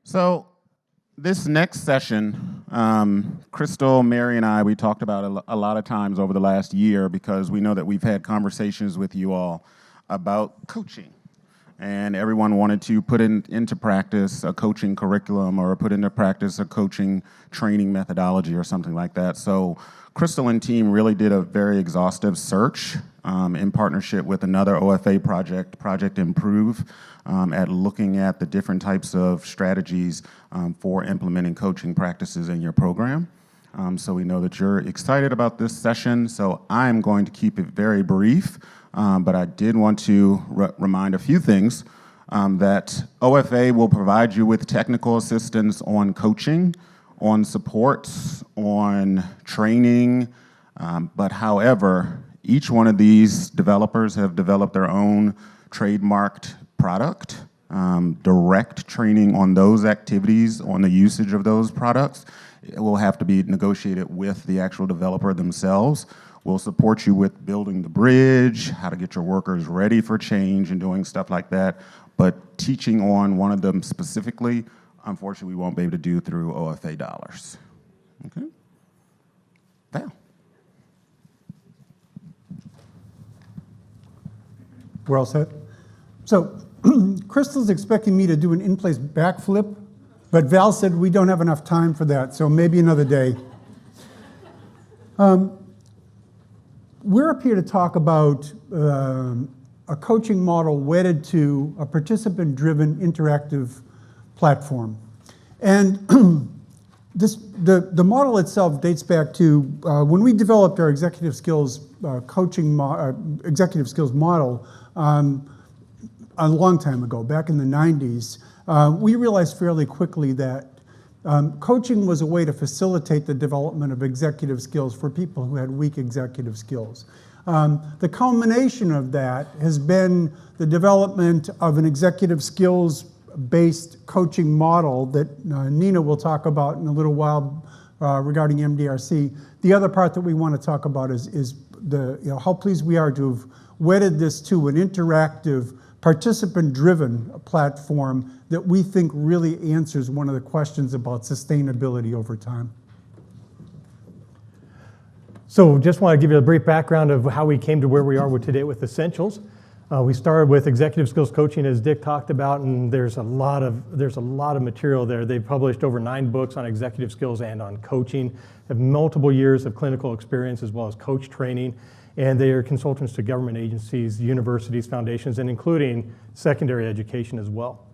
So this next session, Crystal, Mary, and I, we talked about a lot of times over the last year because we know that we've had conversations with you all about coaching. And everyone wanted to put into practice a coaching curriculum or put into practice a coaching training methodology or something like that. So Crystal and team really did a very exhaustive search in partnership with another OFA project, Project Improve, at looking at the different types of strategies for implementing coaching practices in your program. So we know that you're excited about this session, so I'm going to keep it very brief. But I did want to remind a few things, that OFA will provide you with technical assistance on coaching, on supports, on training, but however, each one of these developers have developed their own trademarked product. Direct training on those activities, on the usage of those products, it will have to be negotiated with the actual developer themselves. We'll support you with building the bridge, how to get your workers ready for change and doing stuff like that. But teaching on one of them specifically, unfortunately, we won't be able to do through OFA dollars. Okay? Val. We're all set? So Crystal's expecting me to do an in-place backflip, but Val said we don't have enough time for that, so maybe another day. We're up here to talk about a coaching model wedded to a participant-driven interactive platform. And the model itself dates back to when we developed our executive skills executive skills model a long time ago, back in the 90s. We realized fairly quickly that coaching was a way to facilitate the development of executive skills for people who had weak executive skills. The culmination of that has been the development of an executive skills-based coaching model that Nina will talk about in a little while regarding MDRC. The other part that we want to talk about is how pleased we are to have wedded this to an interactive, participant-driven platform that we think really answers one of the questions about sustainability over time. So just want to give you a brief background of how we came to where we are today with Essentials. We started with executive skills coaching, as Dick talked about, and there's a lot of material there. They've published over 9 books on executive skills and on coaching, have multiple years of clinical experience as well as coach training, and they are consultants to government agencies, universities, foundations, and including secondary education as well.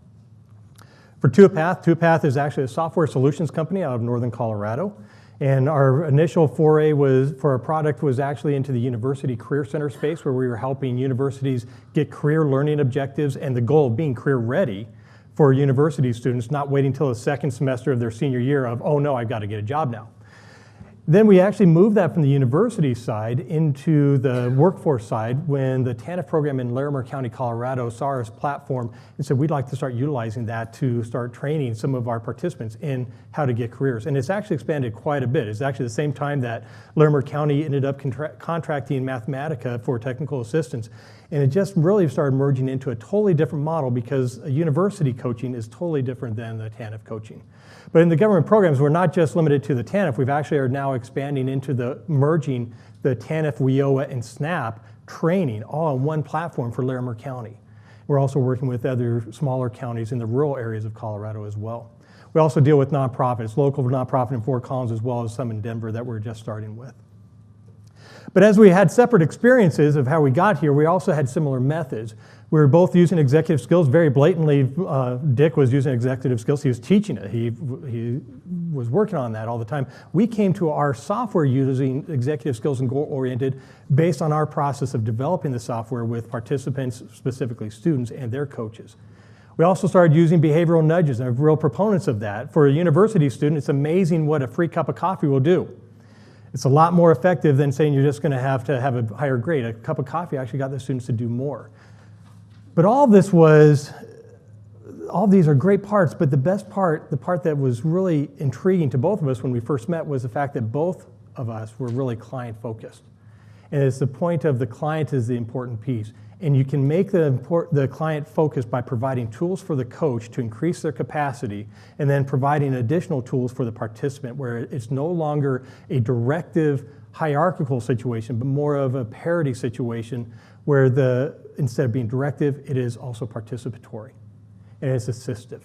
For TwoPath is actually a software solutions company out of Northern Colorado. And our initial foray for our product was actually into the university career center space, where we were helping universities get career learning objectives and the goal of being career ready for university students, not waiting till the second semester of their senior year of, oh no, I've got to get a job now. Then we actually moved that from the university side into the workforce side when the TANF program in Larimer County, Colorado saw our platform and said, we'd like to start utilizing that to start training some of our participants in how to get careers. And it's actually expanded quite a bit. It's actually the same time that Larimer County ended up contracting Mathematica for technical assistance. And it just really started merging into a totally different model because a university coaching is totally different than the TANF coaching. But in the government programs, we're not just limited to the TANF. We've actually are now expanding into merging the TANF, WIOA, and SNAP training all on one platform for Larimer County. We're also working with other smaller counties in the rural areas of Colorado as well. We also deal with nonprofits, local nonprofit in Fort Collins, as well as some in Denver that we're just starting with. But as we had separate experiences of how we got here, we also had similar methods. We were both using executive skills very blatantly. Dick was using executive skills. He was teaching it. He was working on that all the time. We came to our software using executive skills and goal-oriented based on our process of developing the software with participants, specifically students, and their coaches. We also started using behavioral nudges and are real proponents of that. For a university student, it's amazing what a free cup of coffee will do. It's a lot more effective than saying you're just going to have a higher grade. A cup of coffee actually got the students to do more. But all these are great parts, but the best part, the part that was really intriguing to both of us when we first met was the fact that both of us were really client-focused. And it's the point of the client is the important piece. And you can make the client focus by providing tools for the coach to increase their capacity, and then providing additional tools for the participant, where it's no longer a directive hierarchical situation, but more of a parity situation where instead of being directive, it is also participatory and it's assistive.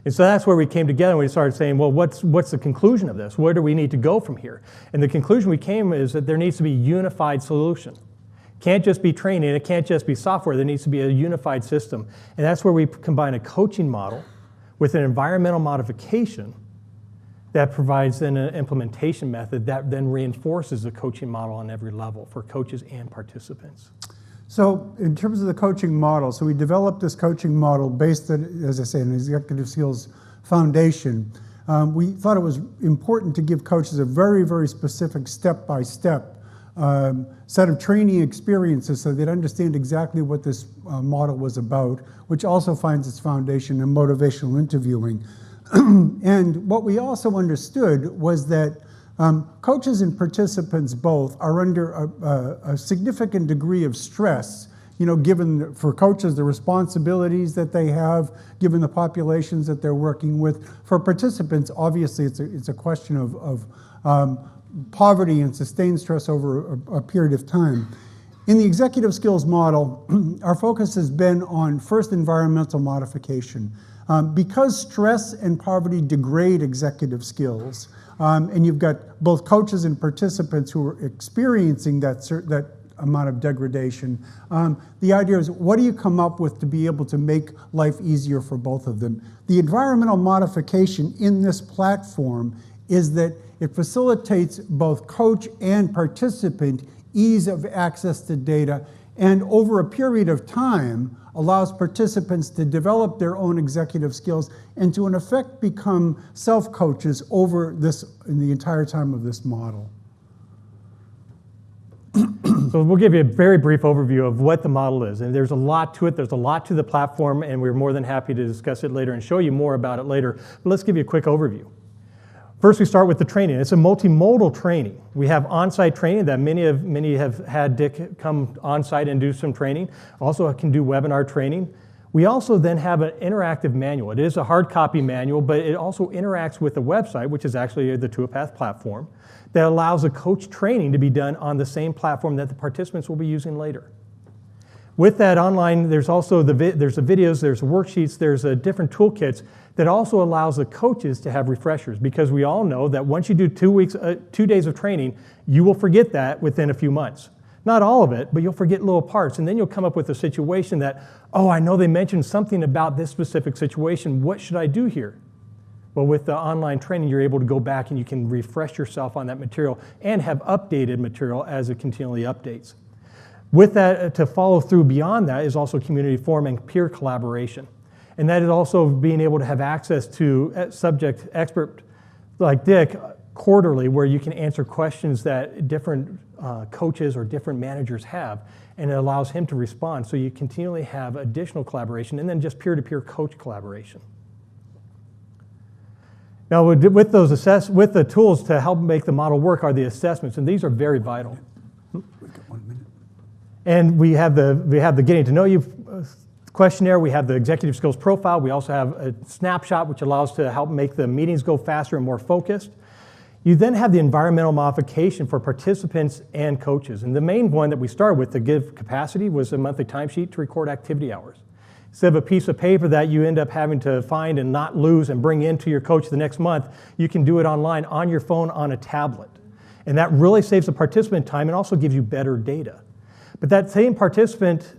And so that's where we came together and we started saying, well, what's the conclusion of this? Where do we need to go from here? And the conclusion we came is that there needs to be a unified solution. It can't just be training, it can't just be software, there needs to be a unified system. And that's where we combine a coaching model with an environmental modification that provides then an implementation method that then reinforces the coaching model on every level for coaches and participants. So in terms of the coaching model, so we developed this coaching model based on, as I say, an executive skills foundation. We thought it was important to give coaches a very, very specific step-by-step set of training experiences so they'd understand exactly what this model was about, which also finds its foundation in motivational interviewing. And what we also understood was that coaches and participants both are under a significant degree of stress, given for coaches the responsibilities that they have, given the populations that they're working with. For participants, obviously it's a question of poverty and sustained stress over a period of time. In the executive skills model, our focus has been on first environmental modification. Because stress and poverty degrade executive skills, and you've got both coaches and participants who are experiencing that amount of degradation, the idea is, what do you come up with to be able to make life easier for both of them? The environmental modification in this platform is that it facilitates both coach and participant ease of access to data, and over a period of time allows participants to develop their own executive skills and to in effect become self-coaches in the entire time of this model. So we'll give you a very brief overview of what the model is. And there's a lot to it. There's a lot to the platform, and we're more than happy to discuss it later and show you more about it later. But let's give you a quick overview. First, we start with the training. It's a multimodal training. We have on-site training that many have had Dick come on-site and do some training. Also can do webinar training. We also then have an interactive manual. It is a hard copy manual, but it also interacts with the website, which is actually the Tuapath platform, that allows a coach training to be done on the same platform that the participants will be using later. With that online, there's also there's the videos, there's the worksheets, there's different toolkits that also allows the coaches to have refreshers, because we all know that once you do 2 days of training, you will forget that within a few months. Not all of it, but you'll forget little parts, and then you'll come up with a situation that, oh, I know they mentioned something about this specific situation. What should I do here? Well, with the online training, you're able to go back and you can refresh yourself on that material and have updated material as it continually updates. With that, to follow through beyond that is also community forum and peer collaboration. And that is also being able to have access to subject expert like Dick quarterly, where you can answer questions that different coaches or different managers have, and it allows him to respond. So you continually have additional collaboration, and then just peer-to-peer coach collaboration. Now, with the tools to help make the model work are the assessments, and these are very vital. We've got 1 minute. And we have the getting to know you questionnaire. We have the executive skills profile. We also have a snapshot, which allows to help make the meetings go faster and more focused. You then have the environmental modification for participants and coaches. And the main one that we started with to give capacity was a monthly timesheet to record activity hours. Instead of a piece of paper that you end up having to find and not lose and bring into your coach the next month, you can do it online on your phone on a tablet. And that really saves the participant time and also gives you better data. But that same participant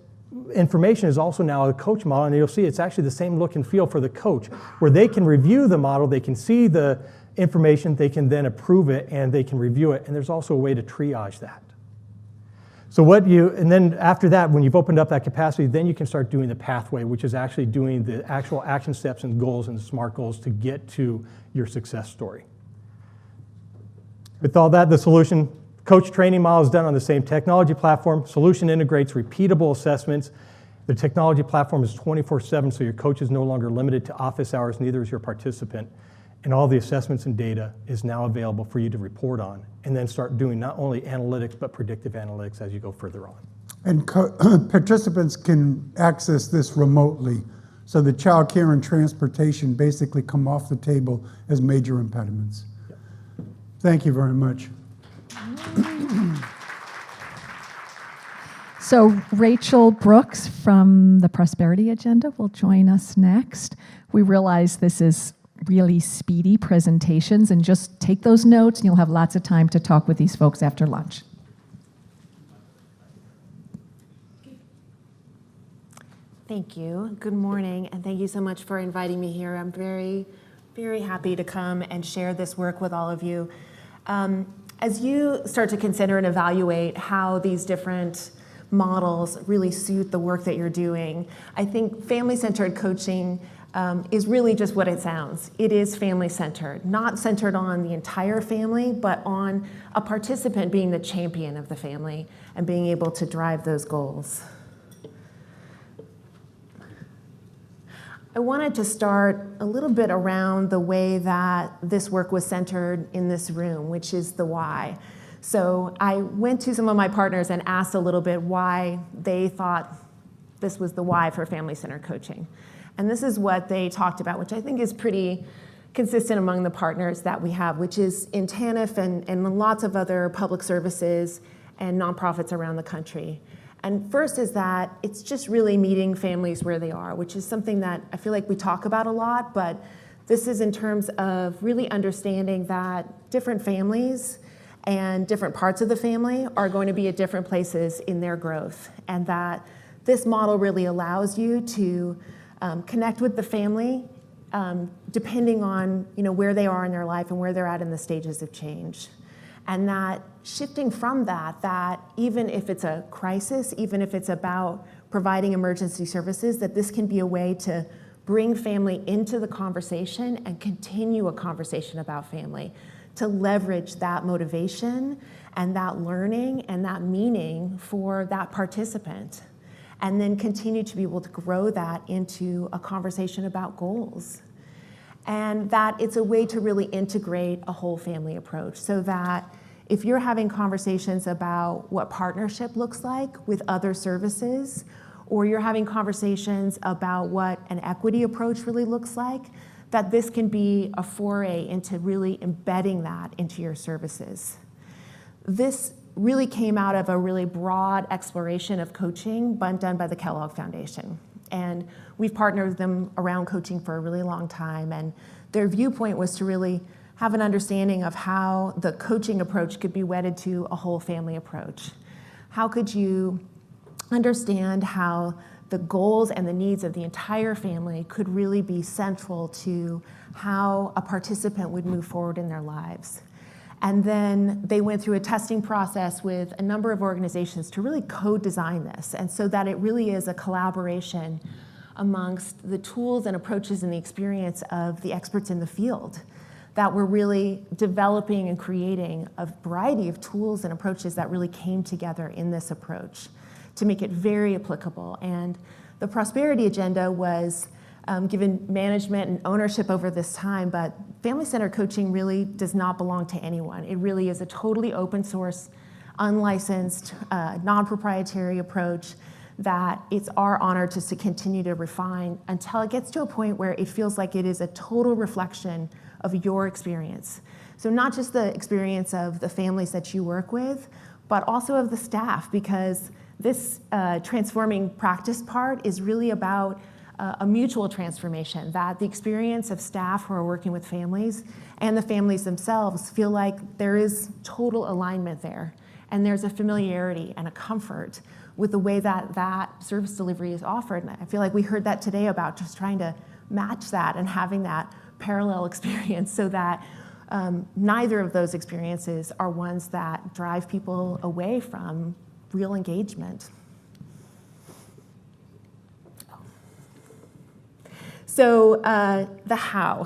information is also now a coach model, and you'll see it's actually the same look and feel for the coach, where they can review the model, they can see the information, they can then approve it, and they can review it, and there's also a way to triage that. So and then after that, when you've opened up that capacity, then you can start doing the pathway, which is actually doing the actual action steps and goals and SMART goals to get to your success story. With all that, the solution coach training model is done on the same technology platform. Solution integrates repeatable assessments. The technology platform is 24/7, so your coach is no longer limited to office hours, neither is your participant. And all the assessments and data is now available for you to report on, and then start doing not only analytics, but predictive analytics as you go further on. And participants can access this remotely. So the child care and transportation basically come off the table as major impediments. Thank you very much. So Rachel Brooks from the Prosperity Agenda will join us next. We realize this is really speedy presentations, and just take those notes and you'll have lots of time to talk with these folks after lunch. Thank you. Good morning, and thank you so much for inviting me here. I'm very, very happy to come and share this work with all of you. As you start to consider and evaluate how these different models really suit the work that you're doing, I think family-centered coaching is really just what it sounds. It is family-centered, not centered on the entire family, but on a participant being the champion of the family and being able to drive those goals. I wanted to start a little bit around the way that this work was centered in this room, which is the why. So I went to some of my partners and asked a little bit why they thought this was the why for family-centered coaching. And this is what they talked about, which I think is pretty consistent among the partners that we have, which is in TANF and lots of other public services and nonprofits around the country. And first is that it's just really meeting families where they are, which is something that I feel like we talk about a lot, but this is in terms of really understanding that different families and different parts of the family are going to be at different places in their growth, and that this model really allows you to connect with the family depending on where they are in their life and where they're at in the stages of change. And that shifting from that even if it's a crisis, even if it's about providing emergency services, that this can be a way to bring family into the conversation and continue a conversation about family, to leverage that motivation and that learning and that meaning for that participant, and then continue to be able to grow that into a conversation about goals. And that it's a way to really integrate a whole family approach, so that if you're having conversations about what partnership looks like with other services, or you're having conversations about what an equity approach really looks like, that this can be a foray into really embedding that into your services. This really came out of a really broad exploration of coaching done by the Kellogg Foundation. And we've partnered with them around coaching for a really long time, and their viewpoint was to really have an understanding of how the coaching approach could be wedded to a whole family approach. How could you understand how the goals and the needs of the entire family could really be central to how a participant would move forward in their lives? And then they went through a testing process with a number of organizations to really co-design this, and so that it really is a collaboration amongst the tools and approaches and the experience of the experts in the field, that we're really developing and creating a variety of tools and approaches that really came together in this approach to make it very applicable. And the Prosperity Agenda was given management and ownership over this time, but family-centered coaching really does not belong to anyone. It really is a totally open source, unlicensed, non-proprietary approach that it's our honor to continue to refine until it gets to a point where it feels like it is a total reflection of your experience. So not just the experience of the families that you work with, but also of the staff, because this transforming practice part is really about a mutual transformation, that the experience of staff who are working with families and the families themselves feel like there is total alignment there, and there's a familiarity and a comfort with the way that that service delivery is offered. And I feel like we heard that today about just trying to match that and having that parallel experience, so that neither of those experiences are ones that drive people away from real engagement. So the how,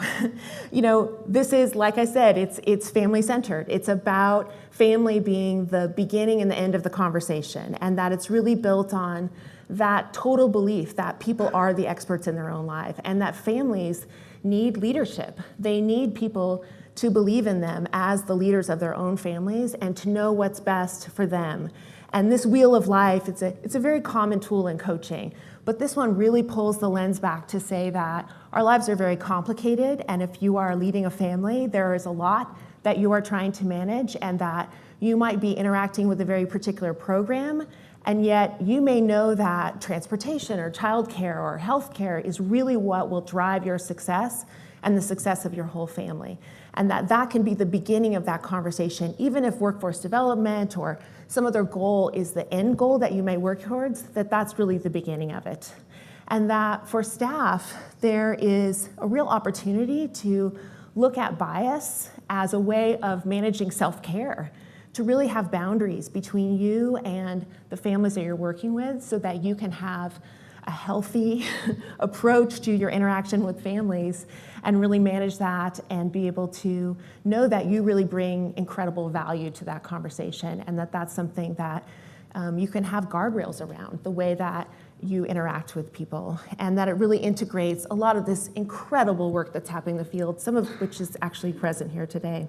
this is, like I said, it's family-centered. It's about family being the beginning and the end of the conversation, and that it's really built on that total belief that people are the experts in their own life, and that families need leadership. They need people to believe in them as the leaders of their own families and to know what's best for them. And this wheel of life, it's a very common tool in coaching. But this one really pulls the lens back to say that our lives are very complicated, and if you are leading a family, there is a lot that you are trying to manage, and that you might be interacting with a very particular program, and yet you may know that transportation or childcare or healthcare is really what will drive your success and the success of your whole family. And that can be the beginning of that conversation, even if workforce development or some other goal is the end goal that you may work towards, that's really the beginning of it. And that for staff, there is a real opportunity to look at bias as a way of managing self-care, to really have boundaries between you and the families that you're working with so that you can have a healthy approach to your interaction with families and really manage that and be able to know that you really bring incredible value to that conversation, and that's something that you can have guardrails around the way that you interact with people, and that it really integrates a lot of this incredible work that's happening in the field, some of which is actually present here today.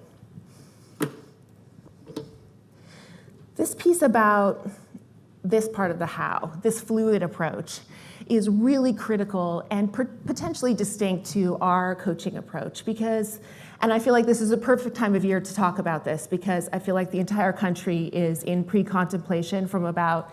This piece about this part of the how, this fluid approach, is really critical and potentially distinct to our coaching approach because, and I feel like this is a perfect time of year to talk about this because I feel like the entire country is in pre-contemplation from about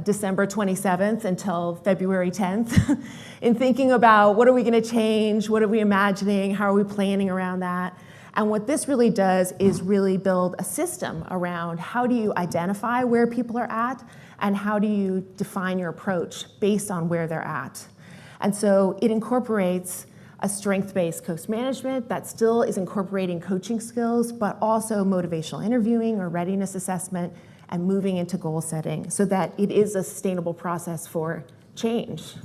December 27th until February 10th in thinking about what are we going to change, what are we imagining, how are we planning around that. And what this really does is really build a system around how do you identify where people are at and how do you define your approach based on where they're at. And so it incorporates a strength-based coach management that still is incorporating coaching skills, but also motivational interviewing or readiness assessment and moving into goal setting so that it is a sustainable process for change.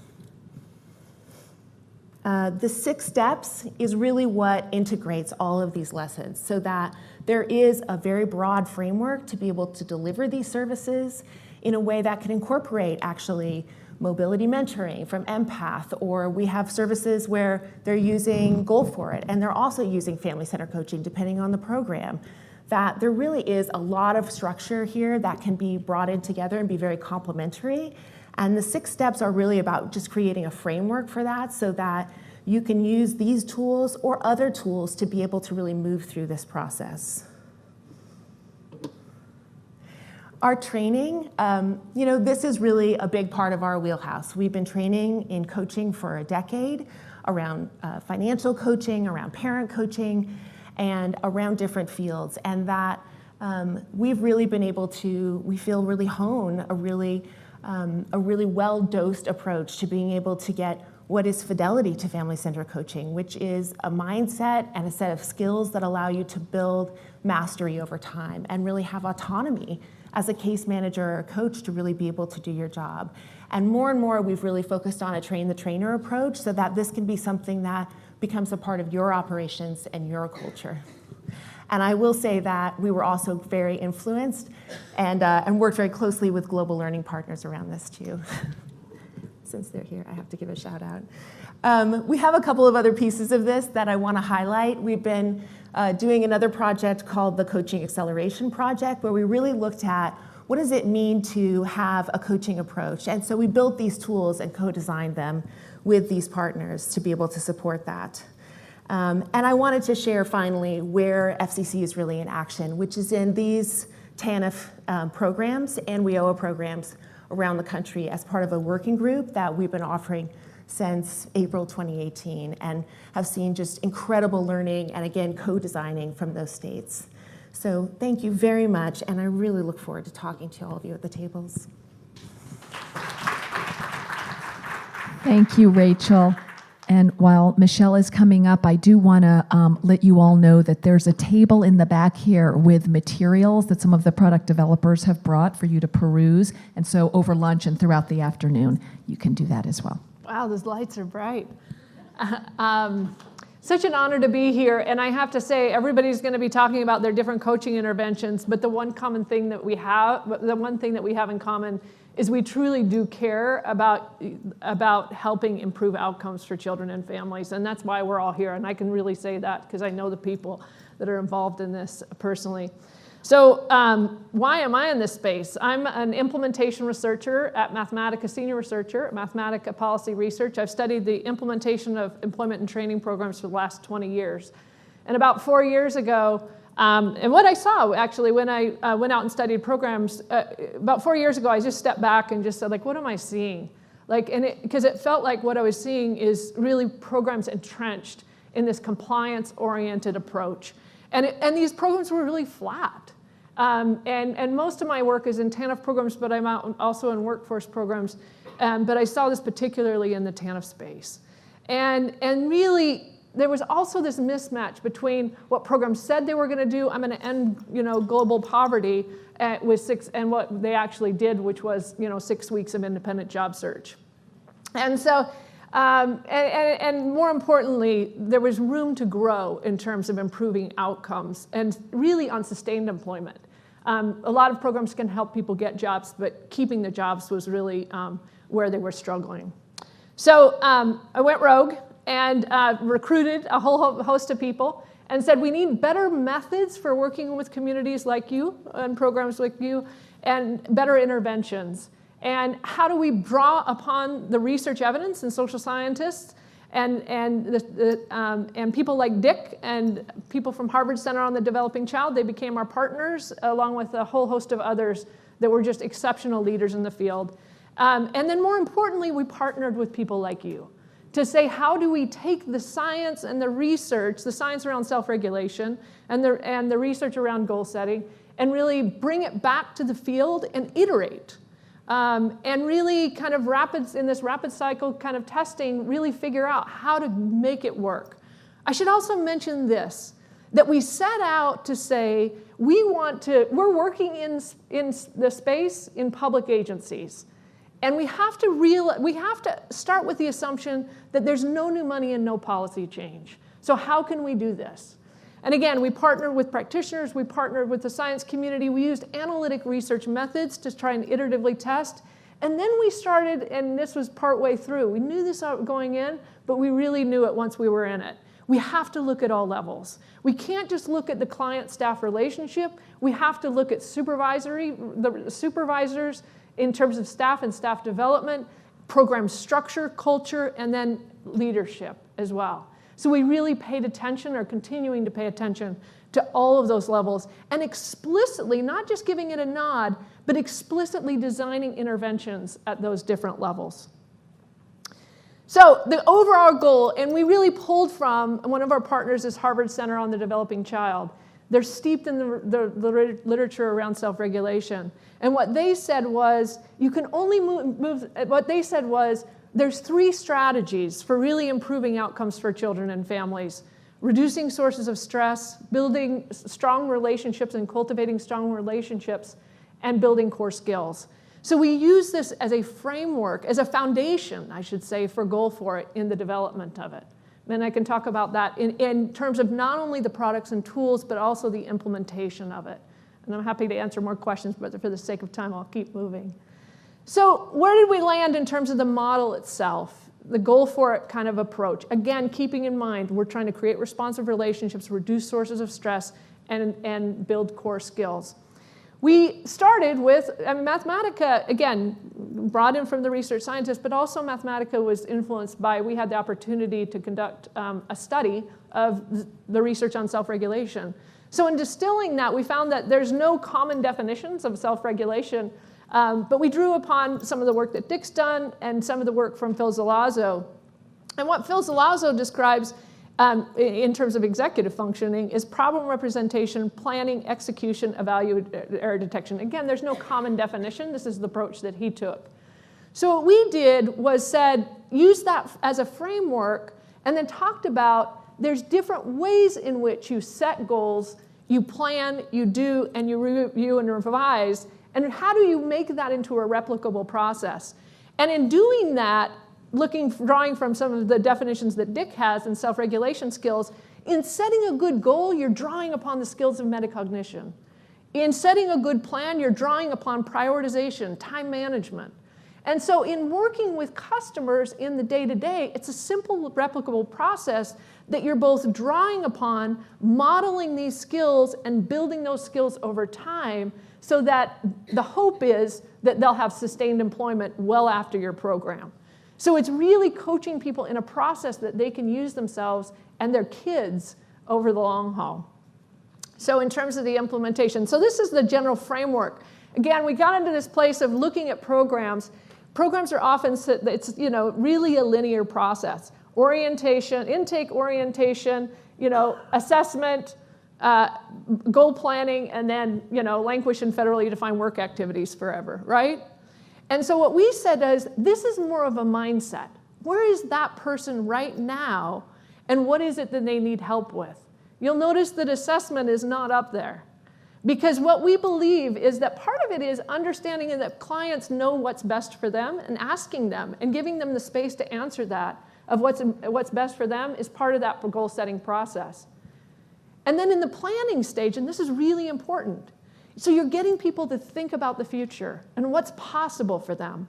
The 6 steps is really what integrates all of these lessons so that there is a very broad framework to be able to deliver these services in a way that can incorporate actually mobility mentoring from Empath, or we have services where they're using Goal For It and they're also using family-centered coaching depending on the program. That there really is a lot of structure here that can be brought in together and be very complementary. And the 6 steps are really about just creating a framework for that so that you can use these tools or other tools to be able to really move through this process. Our training, this is really a big part of our wheelhouse. We've been training in coaching for a decade around financial coaching, around parent coaching, and around different fields. And that we've really been able to, we feel, really hone a really well-dosed approach to being able to get what is fidelity to family-centered coaching, which is a mindset and a set of skills that allow you to build mastery over time and really have autonomy as a case manager or a coach to really be able to do your job. And more, we've really focused on a train-the-trainer approach so that this can be something that becomes a part of your operations and your culture. And I will say that we were also very influenced and worked very closely with global learning partners around this too. Since they're here, I have to give a shout out. We have a couple of other pieces of this that I want to highlight. We've been doing another project called the Coaching Acceleration Project, where we really looked at what does it mean to have a coaching approach. And so we built these tools and co-designed them with these partners to be able to support that. And I wanted to share finally where FCC is really in action, which is in these TANF programs and WIOA programs around the country as part of a working group that we've been offering since April 2018 and have seen just incredible learning and again co-designing from those states. So thank you very much, and I really look forward to talking to all of you at the tables. Thank you, Rachel. And while Michelle is coming up, I do want to let you all know that there's a table in the back here with materials that some of the product developers have brought for you to peruse. And so over lunch and throughout the afternoon, you can do that as well. Wow, those lights are bright. Such an honor to be here. And I have to say, everybody's going to be talking about their different coaching interventions, but the one thing that we have in common is we truly do care about helping improve outcomes for children and families. And that's why we're all here. And I can really say that because I know the people that are involved in this personally. So why am I in this space? I'm an implementation researcher at Mathematica, senior researcher at Mathematica Policy Research. I've studied the implementation of employment and training programs for the last 20 years. And about 4 years ago, and what I saw actually when I went out and studied programs, about 4 years ago, I just stepped back and just said, like, what am I seeing? Like, because it felt like what I was seeing is really programs entrenched in this compliance-oriented approach. And these programs were really flat. And most of my work is in TANF programs, but I'm also in workforce programs. But I saw this particularly in the TANF space. And really, there was also this mismatch between what programs said they were going to do. I'm going to end, global poverty and what they actually did, which was, 6 weeks of independent job search. And so, and more importantly, there was room to grow in terms of improving outcomes and really on sustained employment. A lot of programs can help people get jobs, but keeping the jobs was really where they were struggling. So I went rogue and recruited a whole host of people and said, we need better methods for working with communities like you and programs like you and better interventions. And how do we draw upon the research evidence and social scientists and people like Dick and people from Harvard Center on the Developing Child? They became our partners, along with a whole host of others that were just exceptional leaders in the field. And then more importantly, we partnered with people like you to say, how do we take the science and the research, the science around self-regulation and the research around goal setting, and really bring it back to the field and iterate. And really kind of in this rapid cycle kind of testing, really figure out how to make it work. I should also mention this, that we set out to say, we're working in the space in public agencies. And we have to start with the assumption that there's no new money and no policy change. So how can we do this? And again, we partnered with practitioners, we partnered with the science community, we used analytic research methods to try and iteratively test. And then we started, and this was partway through. We knew this going in, but we really knew it once we were in it. We have to look at all levels. We can't just look at the client-staff relationship. We have to look at the supervisors in terms of staff and staff development, program structure, culture, and then leadership as well. So we really paid attention, or continuing to pay attention, to all of those levels, and explicitly, not just giving it a nod, but explicitly designing interventions at those different levels. So the overall goal, and we really pulled from one of our partners is Harvard Center on the Developing Child. They're steeped in the literature around self-regulation. And what they said was, you can only what they said was, there's 3 strategies for really improving outcomes for children and families: reducing sources of stress, building strong relationships and cultivating strong relationships, and building core skills. So we use this as a framework, as a foundation, I should say, for Goal for It in the development of it. And I can talk about that in terms of not only the products and tools, but also the implementation of it. And I'm happy to answer more questions, but for the sake of time, I'll keep moving. So where did we land in terms of the model itself, the Goal for It kind of approach? Again, keeping in mind, we're trying to create responsive relationships, reduce sources of stress, and build core skills. We started with Mathematica, again, brought in from the research scientists, but also Mathematica was influenced by, we had the opportunity to conduct a study of the research on self-regulation. So in distilling that, we found that there's no common definitions of self-regulation, but we drew upon some of the work that Dick's done and some of the work from Phil Zalazzo. And what Phil Zalazzo describes in terms of executive functioning is problem representation, planning, execution, evaluation, error detection. Again, there's no common definition. This is the approach that he took. So what we did was use that as a framework and then talked about there's different ways in which you set goals, you plan, you do, and you review and revise, and how do you make that into a replicable process? And in doing that, drawing from some of the definitions that Dick has in self-regulation skills, in setting a good goal, you're drawing upon the skills of metacognition. In setting a good plan, you're drawing upon prioritization, time management. And so in working with customers in the day-to-day, it's a simple, replicable process that you're both drawing upon, modeling these skills, and building those skills over time so that the hope is that they'll have sustained employment well after your program. So it's really coaching people in a process that they can use themselves and their kids over the long haul. So in terms of the implementation, so this is the general framework. Again, we got into this place of looking at programs. Programs are often, it's really a linear process. Orientation, intake orientation, assessment, goal planning, and then languish in federally defined work activities forever, right? And so what we said is, this is more of a mindset. Where is that person right now, and what is it that they need help with? You'll notice that assessment is not up there. Because what we believe is that part of it is understanding that clients know what's best for them and asking them and giving them the space to answer that of what's best for them is part of that goal setting process. And then in the planning stage, and this is really important, so you're getting people to think about the future and what's possible for them,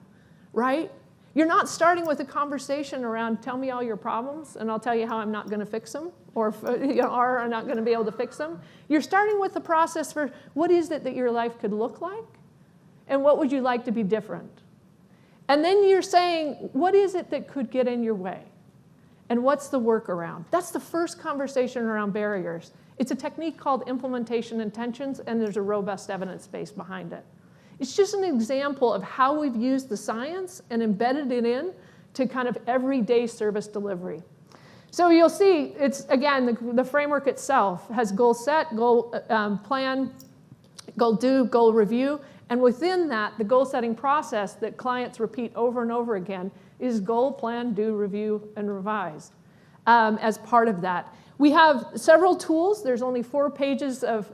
right? You're not starting with a conversation around, tell me all your problems, and I'll tell you how I'm not going to fix them, or I'm not going to be able to fix them. You're starting with the process for what is it that your life could look like, and what would you like to be different? And then you're saying, what is it that could get in your way? And what's the workaround? That's the first conversation around barriers. It's a technique called implementation intentions, and there's a robust evidence base behind it. It's just an example of how we've used the science and embedded it in to kind of everyday service delivery. So you'll see, it's, again, the framework itself has goal set, goal plan, goal do, goal review, and within that, the goal setting process that clients repeat over and over again is goal, plan, do, review, and revise as part of that. We have several tools. There's only 4 pages of,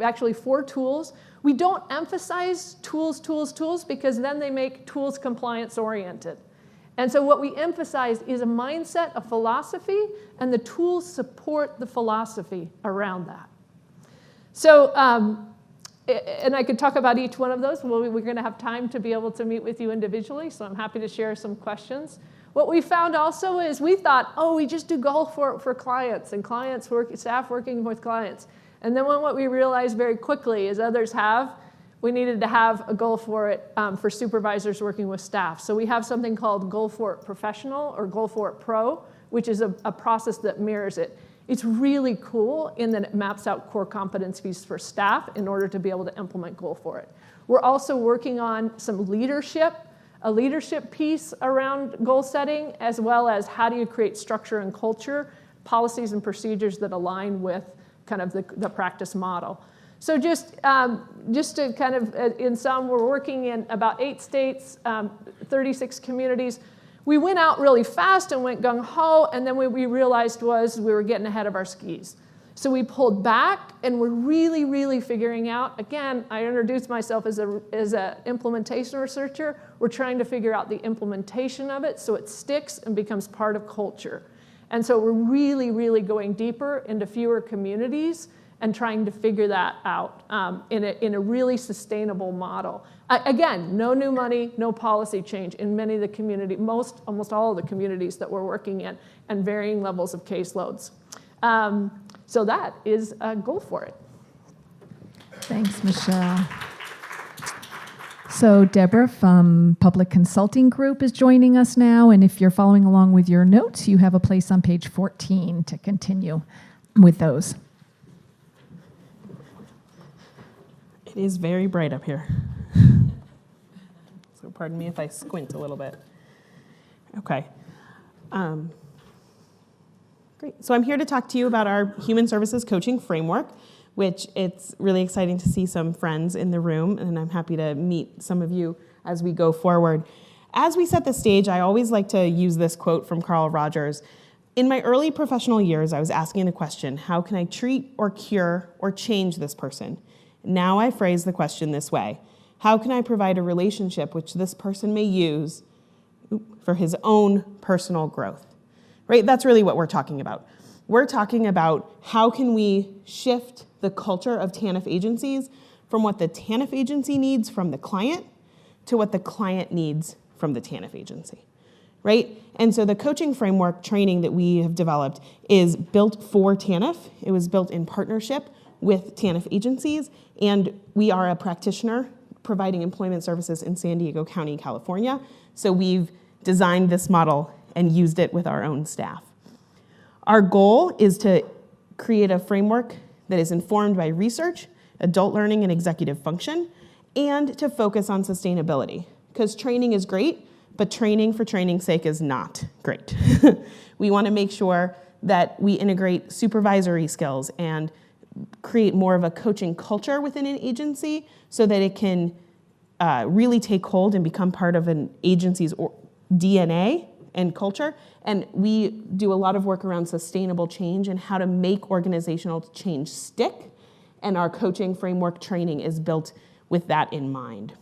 actually 4 tools. We don't emphasize tools because then they make tools compliance oriented. And so what we emphasize is a mindset, a philosophy, and the tools support the philosophy around that. So, and I could talk about each one of those. We're going to have time to be able to meet with you individually, so I'm happy to share some questions. What we found also is we thought, we just do goal for clients and staff working with clients. And then what we realized very quickly, as others have, we needed to have a goal for it for supervisors working with staff. So we have something called Goal for It Professional or Goal for It Pro, which is a process that mirrors it. It's really cool in that it maps out core competencies for staff in order to be able to implement Goal for It. We're also working on some a leadership piece around goal setting, as well as how do you create structure and culture, policies and procedures that align with kind of the practice model. So just to kind of, in sum, we're working in about 8 states, 36 communities. We went out really fast and went gung-ho, and then what we realized was we were getting ahead of our skis. So we pulled back, and we're really, really figuring out, again, I introduced myself as an implementation researcher. We're trying to figure out the implementation of it so it sticks and becomes part of culture. And so we're really, really going deeper into fewer communities and trying to figure that out in a really sustainable model. Again, no new money, no policy change in many of the communities, almost all of the communities that we're working in, and varying levels of caseloads. So that is a goal for it. Thanks, Michelle. So Deborah from Public Consulting Group is joining us now, and if you're following along with your notes, you have a place on page 14 to continue with those. It is very bright up here. So pardon me if I squint a little bit. Okay. Great. So I'm here to talk to you about our Human Services Coaching Framework, which it's really exciting to see some friends in the room, and I'm happy to meet some of you as we go forward. As we set the stage, I always like to use this quote from Carl Rogers. In my early professional years, I was asking the question, how can I treat or cure or change this person? Now I phrase the question this way: how can I provide a relationship which this person may use for his own personal growth? Right? That's really what we're talking about. We're talking about how can we shift the culture of TANF agencies from what the TANF agency needs from the client to what the client needs from the TANF agency, right? And so the coaching framework training that we have developed is built for TANF. It was built in partnership with TANF agencies, and we are a practitioner providing employment services in San Diego County, California. So we've designed this model and used it with our own staff. Our goal is to create a framework that is informed by research, adult learning, and executive function, and to focus on sustainability. Because training is great, but training for training's sake is not great. We want to make sure that we integrate supervisory skills and create more of a coaching culture within an agency so that it can really take hold and become part of an agency's DNA and culture. And we do a lot of work around sustainable change and how to make organizational change stick. And our coaching framework training is built with that in mind.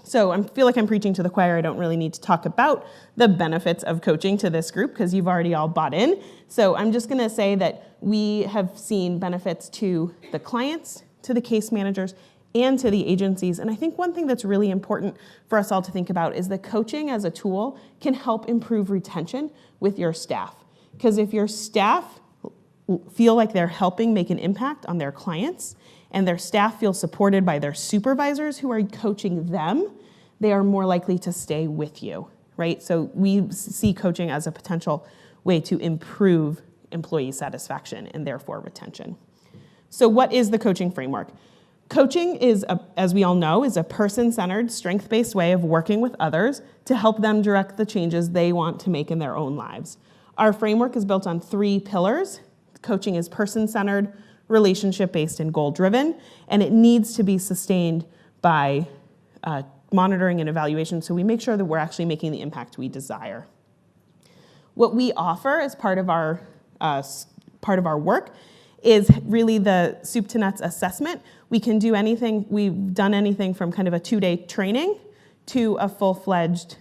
So I feel like I'm preaching to the choir. I don't really need to talk about the benefits of coaching to this group because you've already all bought in. So I'm just going to say that we have seen benefits to the clients, to the case managers, and to the agencies. And I think one thing that's really important for us all to think about is that coaching as a tool can help improve retention with your staff. Because if your staff feel like they're helping make an impact on their clients, and their staff feel supported by their supervisors who are coaching them, they are more likely to stay with you, right? So we see coaching as a potential way to improve employee satisfaction and therefore retention. So what is the coaching framework? Coaching is, as we all know, is a person-centered, strength-based way of working with others to help them direct the changes they want to make in their own lives. Our framework is built on 3 pillars. Coaching is person-centered, relationship-based, and goal-driven, and it needs to be sustained by monitoring and evaluation so we make sure that we're actually making the impact we desire. What we offer as part of our work is really the soup to nuts assessment. We can do anything, we've done anything from kind of a 2-day training to a full-fledged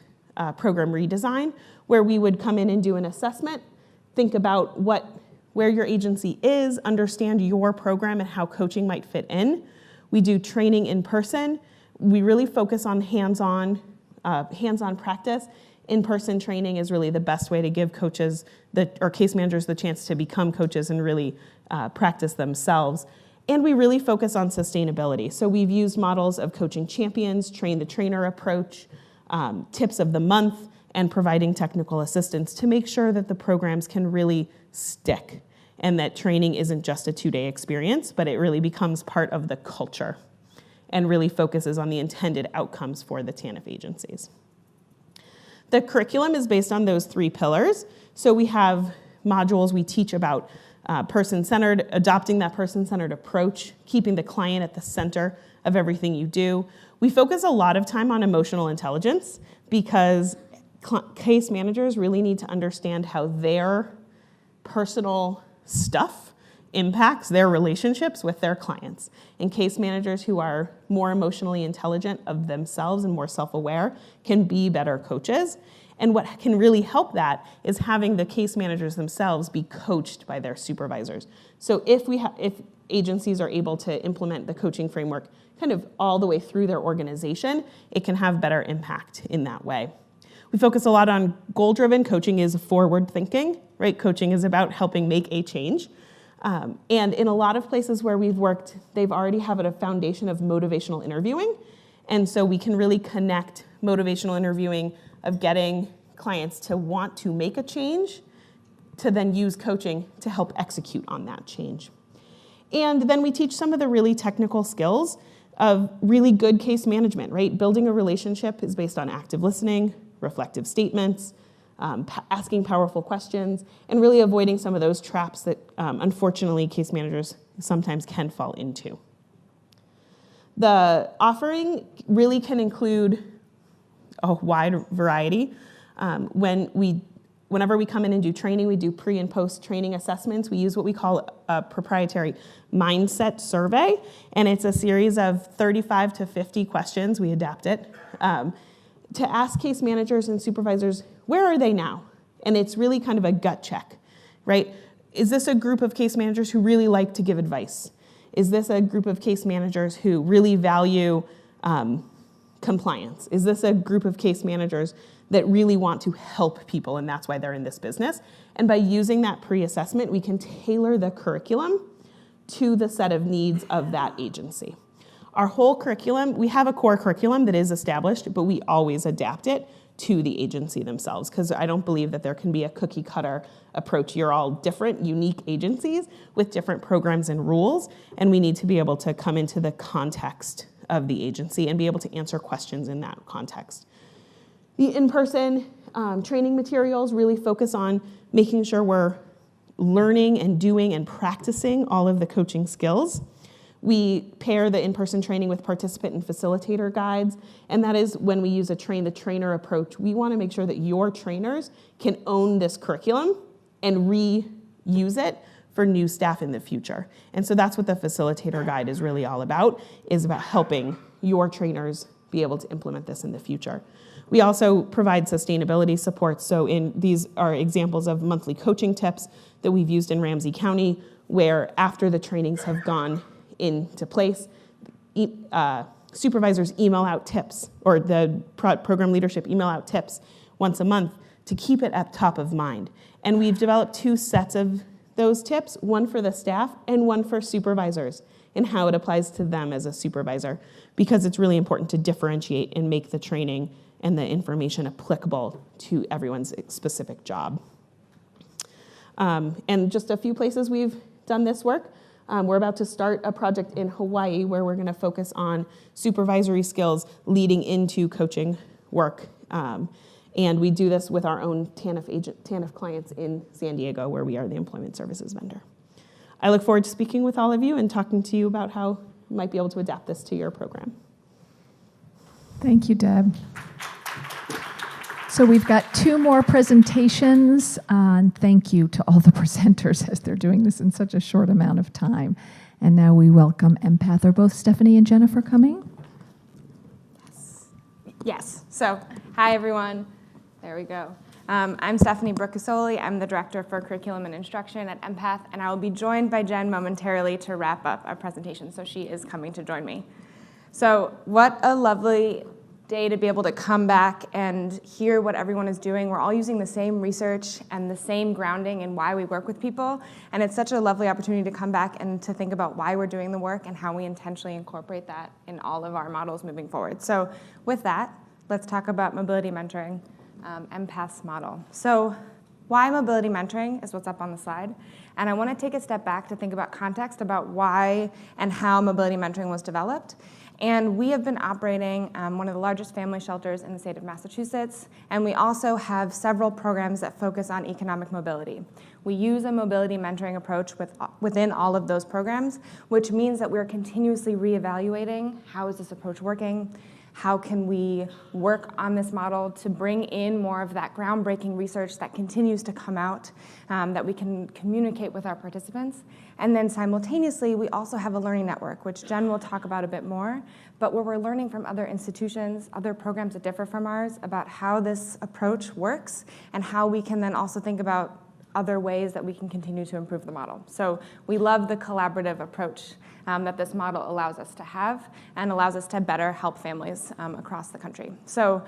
program redesign where we would come in and do an assessment, think about where your agency is, understand your program and how coaching might fit in. We do training in person. We really focus on hands-on practice. In-person training is really the best way to give coaches or case managers the chance to become coaches and really practice themselves. And we really focus on sustainability. So we've used models of coaching champions, train the trainer approach, tips of the month, and providing technical assistance to make sure that the programs can really stick and that training isn't just a 2-day experience, but it really becomes part of the culture and really focuses on the intended outcomes for the TANF agencies. The curriculum is based on those 3 pillars. So we have modules we teach about person-centered, adopting that person-centered approach, keeping the client at the center of everything you do. We focus a lot of time on emotional intelligence because case managers really need to understand how their personal stuff impacts their relationships with their clients. And case managers who are more emotionally intelligent of themselves and more self-aware can be better coaches. And what can really help that is having the case managers themselves be coached by their supervisors. So if agencies are able to implement the coaching framework kind of all the way through their organization, it can have better impact in that way. We focus a lot on goal-driven. Coaching is forward thinking, right? Coaching is about helping make a change. And in a lot of places where we've worked, they've already have a foundation of motivational interviewing. And so we can really connect motivational interviewing of getting clients to want to make a change to then use coaching to help execute on that change. And then we teach some of the really technical skills of really good case management, right? Building a relationship is based on active listening, reflective statements, asking powerful questions, and really avoiding some of those traps that unfortunately case managers sometimes can fall into. The offering really can include a wide variety. Whenever we come in and do training, we do pre and post training assessments. We use what we call a proprietary mindset survey, and it's a series of 35 to 50 questions. We adapt it to ask case managers and supervisors, where are they now? And it's really kind of a gut check, right? Is this a group of case managers who really like to give advice? Is this a group of case managers who really value compliance? Is this a group of case managers that really want to help people and that's why they're in this business? And by using that pre-assessment, we can tailor the curriculum to the set of needs of that agency. Our whole curriculum, we have a core curriculum that is established, but we always adapt it to the agency themselves, because I don't believe that there can be a cookie cutter approach. You're all different, unique agencies with different programs and rules, and we need to be able to come into the context of the agency and be able to answer questions in that context. The in-person training materials really focus on making sure we're learning and doing and practicing all of the coaching skills. We pair the in-person training with participant and facilitator guides, and that is when we use a train-the-trainer approach. We want to make sure that your trainers can own this curriculum and reuse it for new staff in the future. And so that's what the facilitator guide is really all about, is about helping your trainers be able to implement this in the future. We also provide sustainability support. So these are examples of monthly coaching tips that we've used in Ramsey County, where after the trainings have gone into place, supervisors email out tips, or the program leadership email out tips once a month to keep it at top of mind. And we've developed 2 sets of those tips, one for the staff and one for supervisors, and how it applies to them as a supervisor, because it's really important to differentiate and make the training and the information applicable to everyone's specific job. And just a few places we've done this work. We're about to start a project in Hawaii where we're going to focus on supervisory skills leading into coaching work. And we do this with our own TANF clients in San Diego, where we are the employment services vendor. I look forward to speaking with all of you and talking to you about how you might be able to adapt this to your program. Thank you, Deb. So we've got 2 more presentations. And thank you to all the presenters as they're doing this in such a short amount of time. And now we welcome Empath. Are both Stephanie and Jennifer coming? Yes. So, hi, everyone. There we go. I'm Stephanie Brookasoli. I'm the Director for Curriculum and Instruction at Empath, and I will be joined by Jen momentarily to wrap up our presentation, so she is coming to join me. So what a lovely day to be able to come back and hear what everyone is doing. We're all using the same research and the same grounding in why we work with people, and it's such a lovely opportunity to come back and to think about why we're doing the work and how we intentionally incorporate that in all of our models moving forward. So with that, let's talk about mobility mentoring, Empath's model. So why mobility mentoring is what's up on the slide. And I want to take a step back to think about context about why and how mobility mentoring was developed. And we have been operating one of the largest family shelters in the state of Massachusetts, and we also have several programs that focus on economic mobility. We use a mobility mentoring approach within all of those programs, which means that we're continuously reevaluating how is this approach working, how can we work on this model to bring in more of that groundbreaking research that continues to come out, that we can communicate with our participants. And then simultaneously, we also have a learning network, which Jen will talk about a bit more, but where we're learning from other institutions, other programs that differ from ours, about how this approach works and how we can then also think about other ways that we can continue to improve the model. So we love the collaborative approach that this model allows us to have and allows us to better help families across the country. So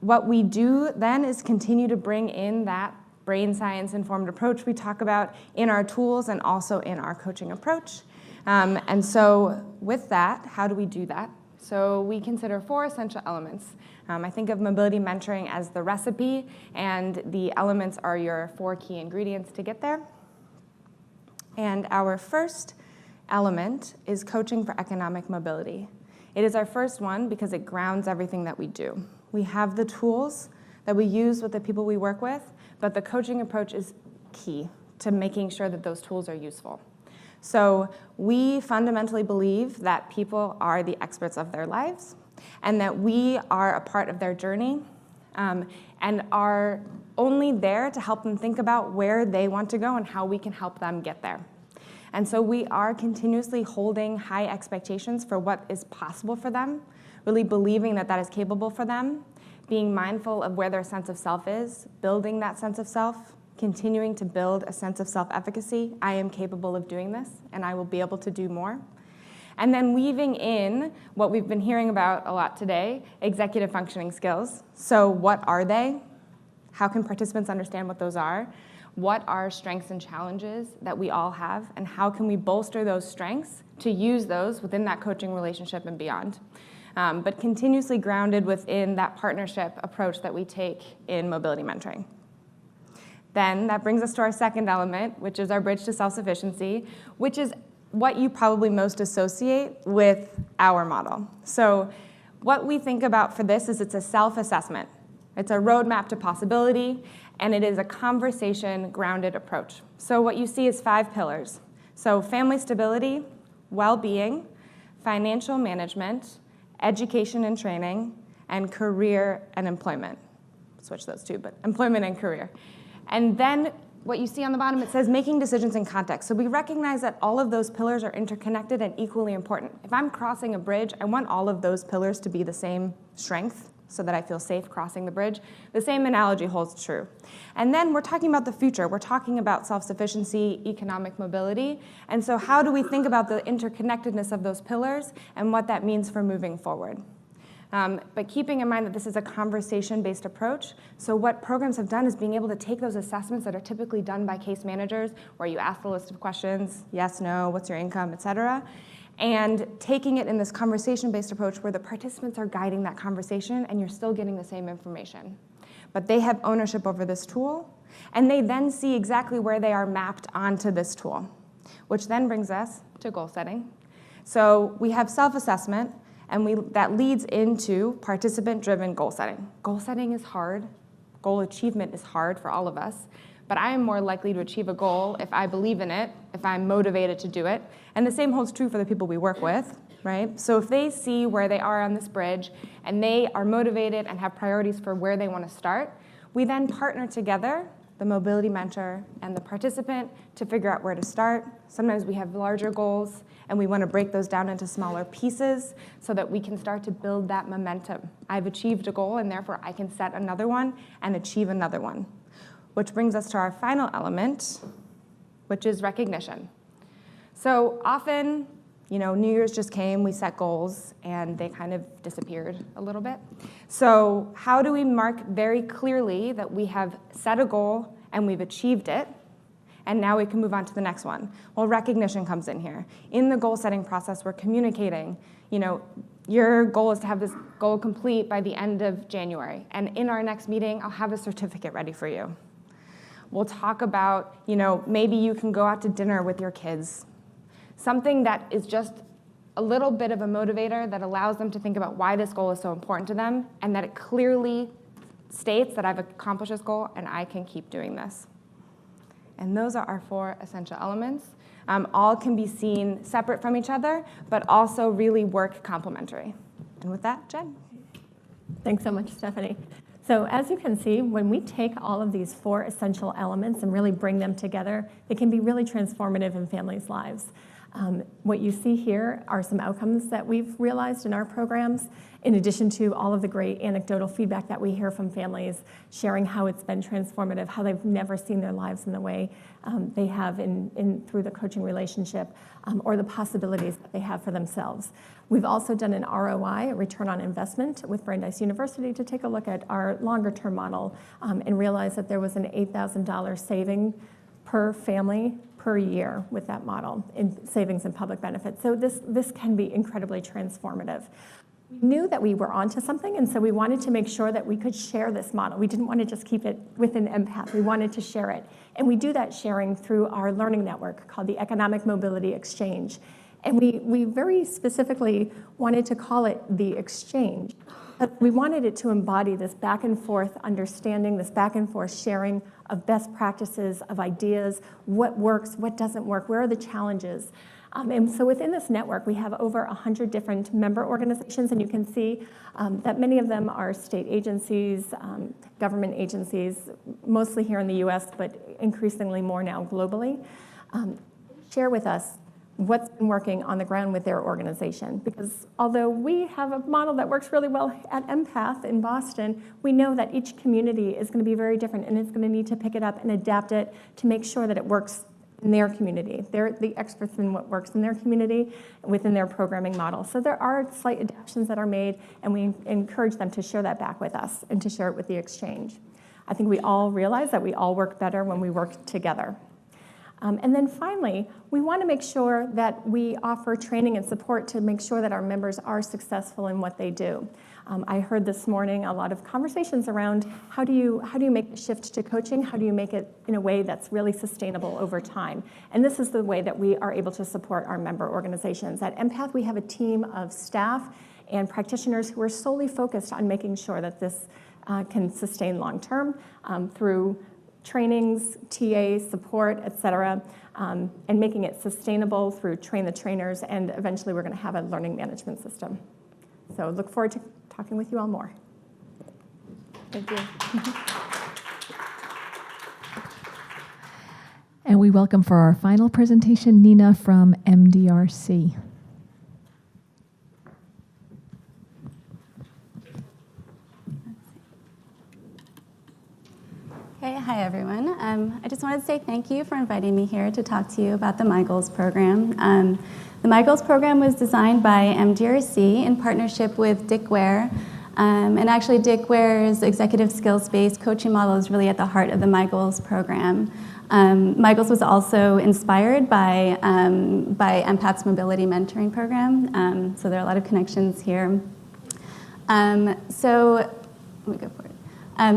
what we do then is continue to bring in that brain science informed approach we talk about in our tools and also in our coaching approach. And so with that, how do we do that? So we consider 4 essential elements. I think of mobility mentoring as the recipe, and the elements are your 4 key ingredients to get there. And our first element is coaching for economic mobility. It is our first one because it grounds everything that we do. We have the tools that we use with the people we work with, but the coaching approach is key to making sure that those tools are useful. So we fundamentally believe that people are the experts of their lives and that we are a part of their journey and are only there to help them think about where they want to go and how we can help them get there. And so we are continuously holding high expectations for what is possible for them, really believing that that is capable for them, being mindful of where their sense of self is, building that sense of self, continuing to build a sense of self-efficacy. I am capable of doing this, and I will be able to do more. And then weaving in what we've been hearing about a lot today, executive functioning skills. So what are they? How can participants understand what those are? What are strengths and challenges that we all have? And how can we bolster those strengths to use those within that coaching relationship and beyond? But continuously grounded within that partnership approach that we take in mobility mentoring. Then that brings us to our second element, which is our bridge to self-sufficiency, which is what you probably most associate with our model. So what we think about for this is it's a self-assessment. It's a roadmap to possibility, and it is a conversation-grounded approach. So what you see is 5 pillars. So family stability, well-being, financial management, education and training, and career and employment. Switch those two, but employment and career. And then what you see on the bottom, it says making decisions in context. So we recognize that all of those pillars are interconnected and equally important. If I'm crossing a bridge, I want all of those pillars to be the same strength so that I feel safe crossing the bridge. The same analogy holds true. And then we're talking about the future. We're talking about self-sufficiency, economic mobility. And so how do we think about the interconnectedness of those pillars and what that means for moving forward? But keeping in mind that this is a conversation-based approach, so what programs have done is being able to take those assessments that are typically done by case managers, where you ask the list of questions, yes, no, what's your income, et cetera, and taking it in this conversation-based approach where the participants are guiding that conversation and you're still getting the same information. But they have ownership over this tool, and they then see exactly where they are mapped onto this tool, which then brings us to goal setting. So we have self-assessment, and that leads into participant-driven goal setting. Goal setting is hard. Goal achievement is hard for all of us. But I am more likely to achieve a goal if I believe in it, if I'm motivated to do it. And the same holds true for the people we work with, right? So if they see where they are on this bridge and they are motivated and have priorities for where they want to start, we then partner together, the mobility mentor and the participant, to figure out where to start. Sometimes we have larger goals and we want to break those down into smaller pieces so that we can start to build that momentum. I've achieved a goal and therefore I can set another one and achieve another one. Which brings us to our final element, which is recognition. So often, New Year's just came, we set goals, and they kind of disappeared a little bit. So how do we mark very clearly that we have set a goal and we've achieved it, and now we can move on to the next one? Well, recognition comes in here. In the goal setting process, we're communicating, your goal is to have this goal complete by the end of January, and in our next meeting, I'll have a certificate ready for you. We'll talk about, maybe you can go out to dinner with your kids. Something that is just a little bit of a motivator that allows them to think about why this goal is so important to them, and that it clearly states that I've accomplished this goal and I can keep doing this. And those are our 4 essential elements. All can be seen separate from each other, but also really work complementary. And with that, Jen. Thanks so much, Stephanie. So as you can see, when we take all of these 4 essential elements and really bring them together, it can be really transformative in families' lives. What you see here are some outcomes that we've realized in our programs, in addition to all of the great anecdotal feedback that we hear from families, sharing how it's been transformative, how they've never seen their lives in the way they have through the coaching relationship, or the possibilities that they have for themselves. We've also done an ROI, a return on investment, with Brandeis University to take a look at our longer-term model and realize that there was an $8,000 saving per family per year with that model in savings and public benefits. So this can be incredibly transformative. We knew that we were onto something, and so we wanted to make sure that we could share this model. We didn't want to just keep it within empath. We wanted to share it. And we do that sharing through our learning network called the Economic Mobility Exchange. And we very specifically wanted to call it the exchange. We wanted it to embody this back and forth understanding, this back and forth sharing of best practices, of ideas, what works, what doesn't work, where are the challenges. And so within this network, we have over 100 different member organizations, and you can see that many of them are state agencies, government agencies, mostly here in the US, but increasingly more now globally. Share with us what's been working on the ground with their organization. Because although we have a model that works really well at Empath in Boston, we know that each community is going to be very different, and it's going to need to pick it up and adapt it to make sure that it works in their community. They're the experts in what works in their community within their programming model. So there are slight adaptations that are made, and we encourage them to share that back with us and to share it with the exchange. I think we all realize that we all work better when we work together. And then finally, we want to make sure that we offer training and support to make sure that our members are successful in what they do. I heard this morning a lot of conversations around how do you make the shift to coaching? How do you make it in a way that's really sustainable over time? And this is the way that we are able to support our member organizations. At Empath, we have a team of staff and practitioners who are solely focused on making sure that this can sustain long-term through trainings, TA, support, et cetera, and making it sustainable through train the trainers, and eventually we're going to have a learning management system. So look forward to talking with you all more. Thank you. And we welcome for our final presentation, Nina from MDRC. Hey, hi everyone. I just wanted to say thank you for inviting me here to talk to you about the My Goals program. The My Goals program was designed by MDRC in partnership with Dick Ware. And actually Dick Ware's executive skills-based coaching model is really at the heart of the My Goals program. My Goals was also inspired by Empath's mobility mentoring program. So there are a lot of connections here. So let me go for it.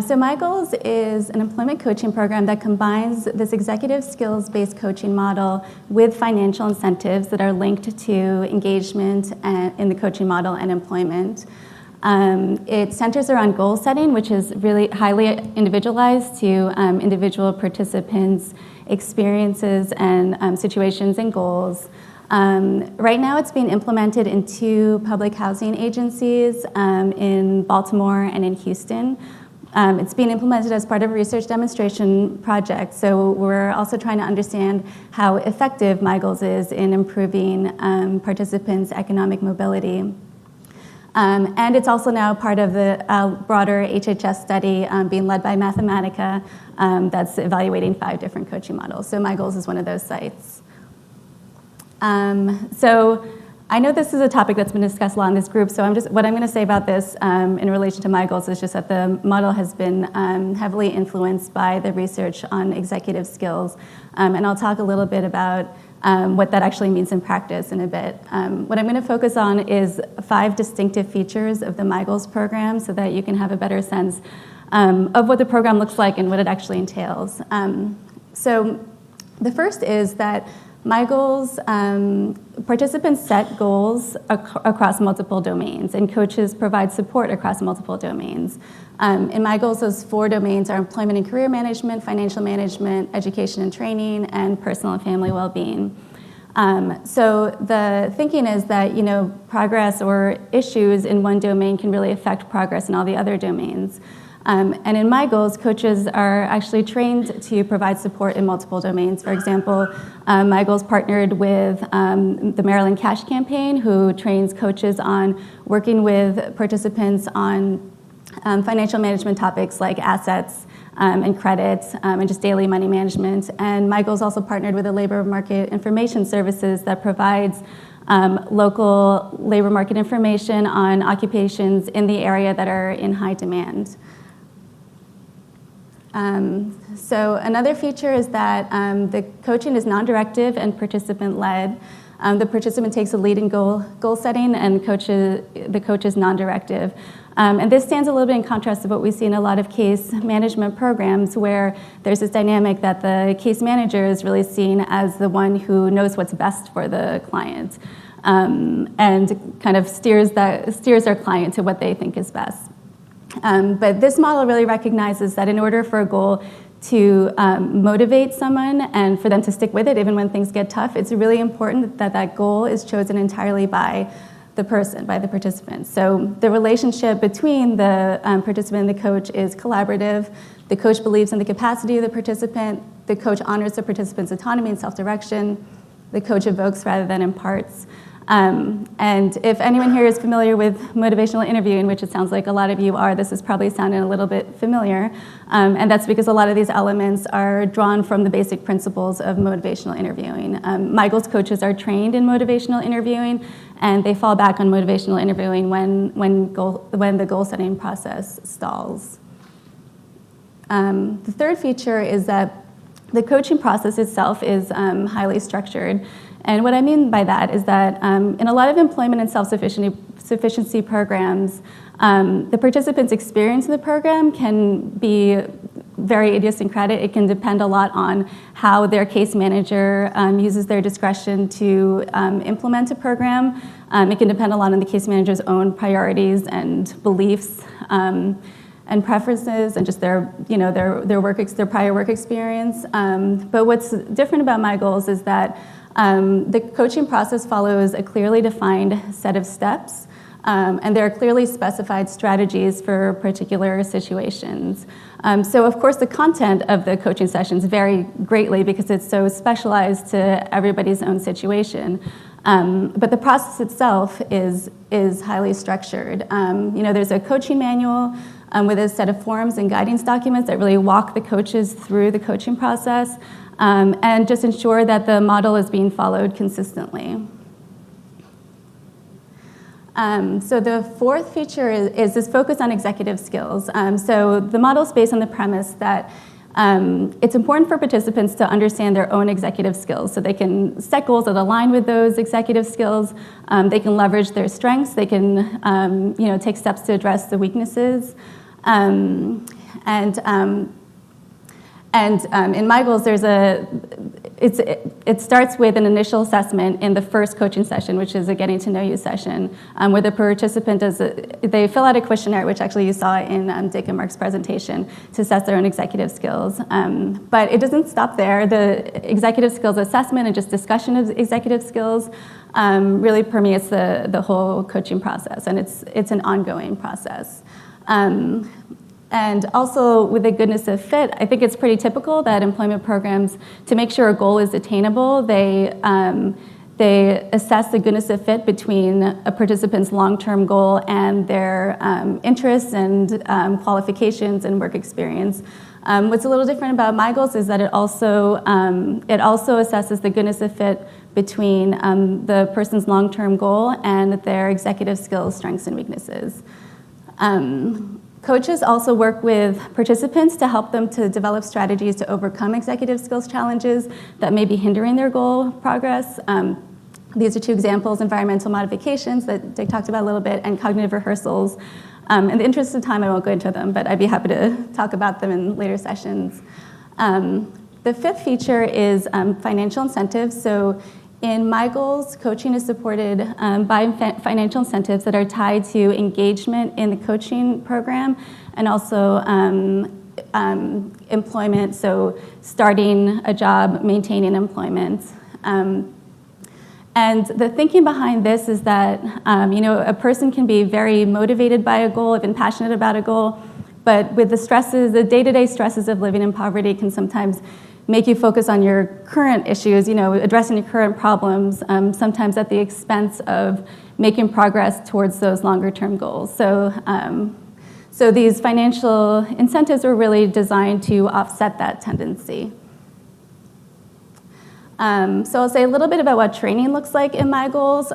So My Goals is an employment coaching program that combines this executive skills-based coaching model with financial incentives that are linked to engagement in the coaching model and employment. It centers around goal setting, which is really highly individualized to individual participants' experiences and situations and goals. Right now it's being implemented in 2 public housing agencies in Baltimore and in Houston. It's being implemented as part of a research demonstration project, so we're also trying to understand how effective My Goals is in improving participants' economic mobility. And it's also now part of the broader HHS study being led by Mathematica that's evaluating 5 different coaching models. So My Goals is one of those sites. So I know this is a topic that's been discussed a lot in this group, so what I'm going to say about this in relation to My Goals is just that the model has been heavily influenced by the research on executive skills, and I'll talk a little bit about what that actually means in practice in a bit. What I'm going to focus on is 5 distinctive features of the My Goals program so that you can have a better sense of what the program looks like and what it actually entails. So the first is that My Goals, participants set goals across multiple domains, and coaches provide support across multiple domains. In My Goals, those 4 domains are employment and career management, financial management, education and training, and personal and family well-being. So the thinking is that, progress or issues in one domain can really affect progress in all the other domains. And in My Goals, coaches are actually trained to provide support in multiple domains. For example, My Goals partnered with the Maryland Cash Campaign, who trains coaches on working with participants on financial management topics like assets and credit and just daily money management. And My Goals also partnered with the Labor Market Information Services that provides local labor market information on occupations in the area that are in high demand. So another feature is that the coaching is non-directive and participant-led. The participant takes a lead in goal setting, and the coach is non-directive. And this stands a little bit in contrast to what we see in a lot of case management programs, where there's this dynamic that the case manager is really seen as the one who knows what's best for the client, and kind of steers our client to what they think is best. But this model really recognizes that in order for a goal to motivate someone and for them to stick with it even when things get tough, it's really important that that goal is chosen entirely by the person, by the participant. So the relationship between the participant and the coach is collaborative. The coach believes in the capacity of the participant. The coach honors the participant's autonomy and self-direction. The coach evokes rather than imparts. And if anyone here is familiar with motivational interviewing, which it sounds like a lot of you are, this is probably sounding a little bit familiar. And that's because a lot of these elements are drawn from the basic principles of motivational interviewing. My goals coaches are trained in motivational interviewing, and they fall back on motivational interviewing when the goal setting process stalls. The third feature is that the coaching process itself is highly structured. And what I mean by that is that in a lot of employment and self-sufficiency programs, the participants' experience in the program can be very idiosyncratic. It can depend a lot on how their case manager uses their discretion to implement a program. It can depend a lot on the case manager's own priorities and beliefs and preferences, and just their prior work experience. But what's different about my goals is that the coaching process follows a clearly defined set of steps, and there are clearly specified strategies for particular situations. So of course the content of the coaching sessions vary greatly because it's so specialized to everybody's own situation. But the process itself is highly structured. There's a coaching manual with a set of forms and guidance documents that really walk the coaches through the coaching process and just ensure that the model is being followed consistently. So the fourth feature is this focus on executive skills. So the model is based on the premise that it's important for participants to understand their own executive skills so they can set goals that align with those executive skills. They can leverage their strengths. They can take steps to address the weaknesses. In my goals, it starts with an initial assessment in the first coaching session, which is a getting to know you session, where the participant they fill out a questionnaire, which actually you saw in Dick and Mark's presentation, to assess their own executive skills. But it doesn't stop there. The executive skills assessment and just discussion of executive skills really permeates the whole coaching process, and it's an ongoing process. And also with the goodness of fit, I think it's pretty typical that employment programs, to make sure a goal is attainable, they assess the goodness of fit between a participant's long-term goal and their interests and qualifications and work experience. What's a little different about my goals is that it also assesses the goodness of fit between the person's long-term goal and their executive skills, strengths, and weaknesses. Coaches also work with participants to help them to develop strategies to overcome executive skills challenges that may be hindering their goal progress. These are two examples: environmental modifications that Dick talked about a little bit, and cognitive rehearsals. In the interest of time, I won't go into them, but I'd be happy to talk about them in later sessions. The fifth feature is financial incentives. So in my goals, coaching is supported by financial incentives that are tied to engagement in the coaching program and also employment, so starting a job, maintaining employment. And the thinking behind this is that a person can be very motivated by a goal, even passionate about a goal, but with the stresses, the day-to-day stresses of living in poverty can sometimes make you focus on your current issues, addressing your current problems, sometimes at the expense of making progress towards those longer-term goals. So these financial incentives were really designed to offset that tendency. So I'll say a little bit about what training looks like in my goals.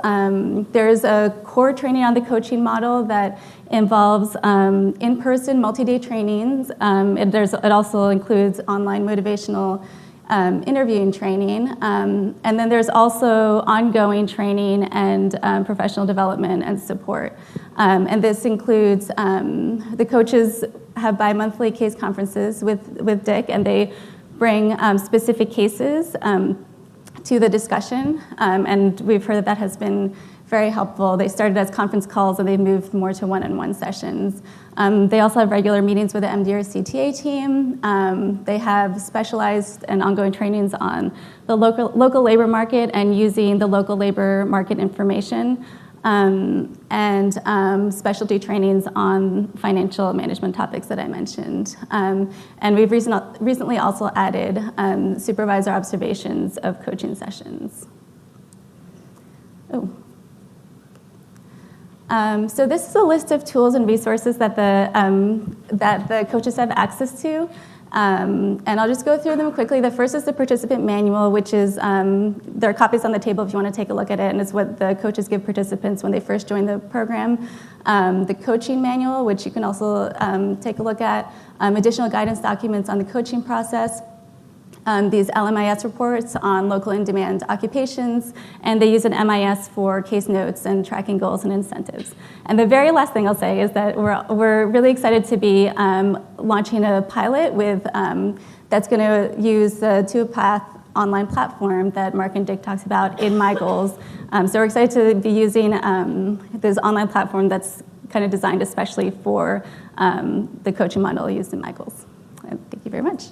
There's a core training on the coaching model that involves in-person multi-day trainings. It also includes online motivational interviewing training. And then there's also ongoing training and professional development and support. And this includes the coaches have bi-monthly case conferences with Dick, and they bring specific cases to the discussion, and we've heard that has been very helpful. They started as conference calls, and they've moved more to one-on-one sessions. They also have regular meetings with the MD or CTA team. They have specialized and ongoing trainings on the local labor market and using the local labor market information, and specialty trainings on financial management topics that I mentioned. And we've recently also added supervisor observations of coaching sessions. Oh, So this is a list of tools and resources that the coaches have access to. And I'll just go through them quickly. The first is the participant manual, which is, there are copies on the table if you want to take a look at it, and it's what the coaches give participants when they first join the program. The coaching manual, which you can also take a look at. Additional guidance documents on the coaching process. These LMIS reports on local in-demand occupations, and they use an MIS for case notes and tracking goals and incentives. And the very last thing I'll say is that we're really excited to be launching a pilot with that's going to use the two-path online platform that Mark and Dick talks about in My Goals. So we're excited to be using this online platform that's kind of designed especially for the coaching model used in My Goals. And thank you very much.